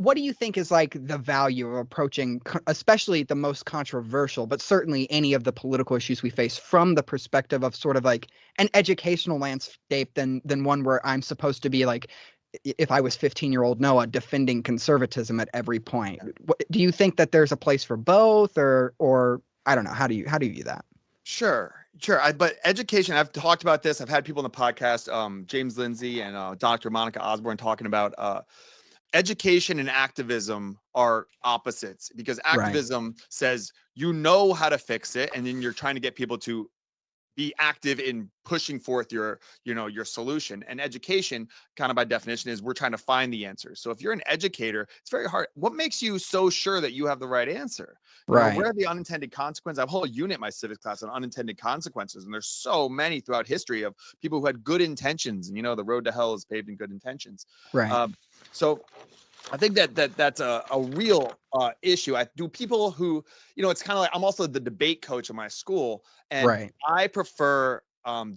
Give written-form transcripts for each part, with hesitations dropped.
what do you think is like the value of approaching, especially the most controversial, but certainly any of the political issues we face from the perspective of sort of like an educational landscape than one where I'm supposed to be like, if I was 15-year-old Noah defending conservatism at every point? Do you think that there's a place for both, or I don't know, how do you view that? Sure. But education, I've talked about this. I've had people on the podcast, James Lindsay and Dr. Monica Osborne, talking about education and activism are opposites, because Right. activism says you know how to fix it, and then you're trying to get people to be active in pushing forth your solution. And education, kind of by definition, is we're trying to find the answer. So if you're an educator, it's very hard. What makes you so sure that you have the right answer? Right. Where are the unintended consequences? I have a whole unit in my civics class on unintended consequences, and there's so many throughout history of people who had good intentions, and the road to hell is paved in good intentions. Right. So I think that's a real issue. I do people who, it's kind of like, I'm also the debate coach of my school, and Right. I prefer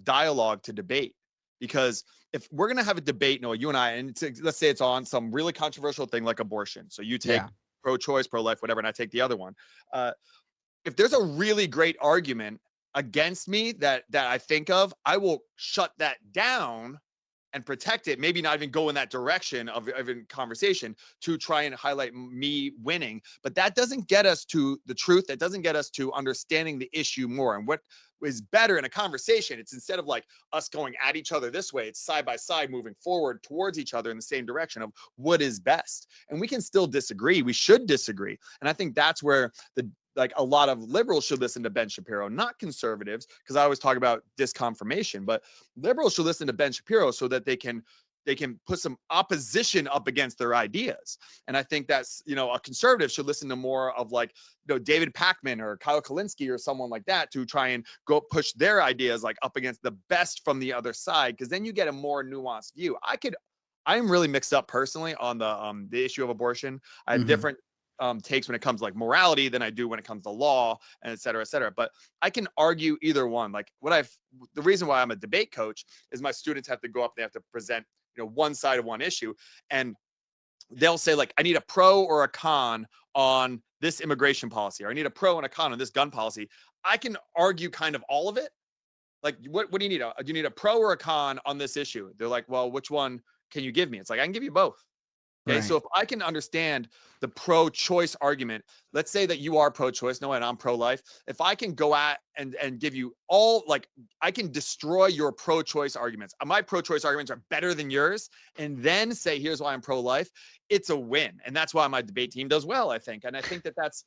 dialogue to debate, because if we're going to have a debate, Noah, you and I, and let's say it's on some really controversial thing like abortion. So you take pro-choice, pro-life, whatever, and I take the other one. If there's a really great argument against me that I think of, I will shut that down and protect it, maybe not even go in that direction of a conversation to try and highlight me winning. But that doesn't get us to the truth. That doesn't get us to understanding the issue more. And what is better in a conversation, it's instead of like us going at each other this way, it's side by side moving forward towards each other in the same direction of what is best. And we can still disagree. We should disagree. And I think that's where a lot of liberals should listen to Ben Shapiro, not conservatives, because I always talk about disconfirmation, but liberals should listen to Ben Shapiro so that they can put some opposition up against their ideas. And I think that's, a conservative should listen to more of like, David Pakman or Kyle Kalinske or someone like that, to try and go push their ideas like up against the best from the other side, because then you get a more nuanced view. I'm really mixed up personally on the issue of abortion. I have different takes when it comes to like morality than I do when it comes to law, and et cetera, et cetera. But I can argue either one. Like the reason why I'm a debate coach is my students have to go up, they have to present, one side of one issue, and they'll say like, I need a pro or a con on this immigration policy, or I need a pro and a con on this gun policy. I can argue kind of all of it. Like, what do you need? Do you need a pro or a con on this issue? They're like, well, which one can you give me? It's like, I can give you both. Okay, Right. so if I can understand the pro-choice argument, let's say that you are pro-choice, no, and I'm pro-life. If I can go at and give you all, like, I can destroy your pro-choice arguments. My pro-choice arguments are better than yours, and then say, here's why I'm pro-life. It's a win, and that's why my debate team does well, I think. And I think that that's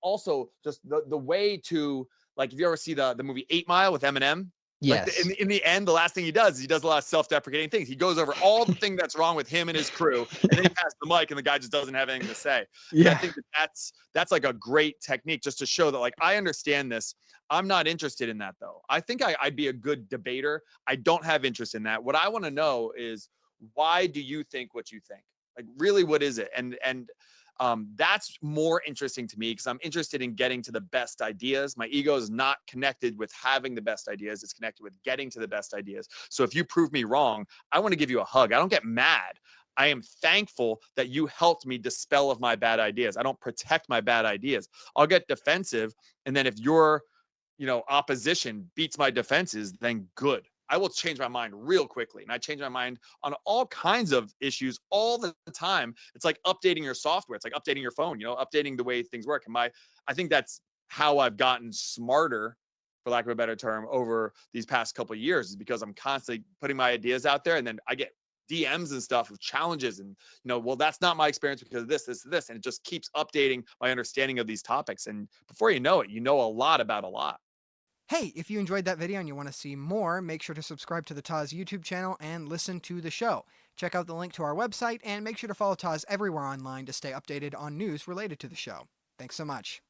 also just the way to, like, if you ever see the movie 8 Mile with Eminem. Like Yes. in the end, the last thing he does is he does a lot of self-deprecating things. He goes over all the thing that's wrong with him and his crew, and then he passes the mic, and the guy just doesn't have anything to say. And I think that's like a great technique, just to show that, like, I understand this. I'm not interested in that, though. I think I'd be a good debater. I don't have interest in that. What I want to know is, why do you think what you think? Like, really, what is it? And that's more interesting to me, because I'm interested in getting to the best ideas. My ego is not connected with having the best ideas. It's connected with getting to the best ideas. So if you prove me wrong, I want to give you a hug. I don't get mad. I am thankful that you helped me dispel of my bad ideas. I don't protect my bad ideas. I'll get defensive. And then if your, opposition beats my defenses, then good. I will change my mind real quickly. And I change my mind on all kinds of issues all the time. It's like updating your software. It's like updating your phone, updating the way things work. And I think that's how I've gotten smarter, for lack of a better term, over these past couple of years, is because I'm constantly putting my ideas out there, and then I get DMs and stuff with challenges, and, well, that's not my experience because of this. And it just keeps updating my understanding of these topics. And before you know it, you know a lot about a lot. Hey, if you enjoyed that video and you want to see more, make sure to subscribe to the Taz YouTube channel and listen to the show. Check out the link to our website, and make sure to follow Taz everywhere online to stay updated on news related to the show. Thanks so much.